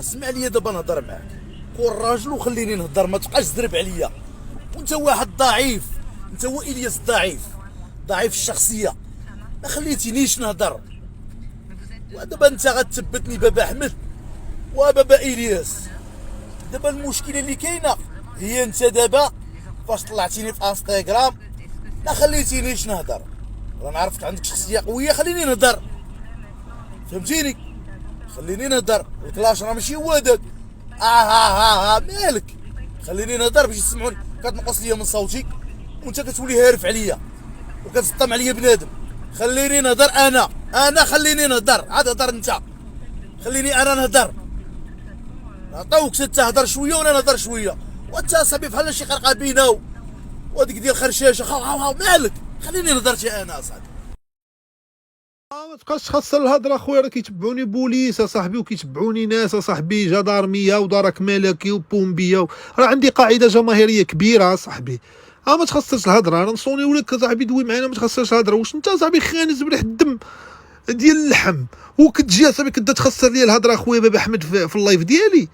اسمع لي دابا نهضر معاك، كون راجل وخليني نهضر، ما تبقاش تزرب عليا. وانت واحد ضعيف، انت هو الياس ضعيف، ضعيف الشخصيه، ما خليتينيش نهضر. ودابا انت غتثبتني بابا احمد وبابا الياس. دابا المشكله اللي كاينه هي انت دابا فاش طلعتيني في انستغرام ما خليتينيش نهضر. انا عرفت عندك شخصيه قويه، خليني نهضر، فهمتيني؟ خليني نهضر. الكلاش راه ماشي هو هذاك. ها مالك؟ خليني نهضر باش يسمعوني. كتنقص ليا من صوتي وانت كتولي هارف عليا وكتسطم عليا بنادم. خليني نهضر انا خليني نهضر. عاد هضر انت، خليني انا نهضر. عطاوك تهضر شويه وانا نهضر شويه، وانت اصاحبي بحال شي خرقه بينا وهذيك ديال خرشاشه. خاو مالك؟ خليني نهضر انا اصاحبي. ما تبقاش تخسر الهضره اخويا، راه كيتبعوني بوليس اصاحبي وكيتبعوني ناس اصاحبي، جدارميه ودرك ملكي وبومبيه راه عندي قاعده جماهيريه كبيره اصاحبي. ما تخسرش الهضره، راه نصوني ولك صاحبي دوي معانا، ما تخسرش الهضره. واش انت صاحبي خانز بريح الدم ديال اللحم وكتجي صاحبي كتبدا تخسر لي الهضره اخويا بابا احمد في اللايف ديالي؟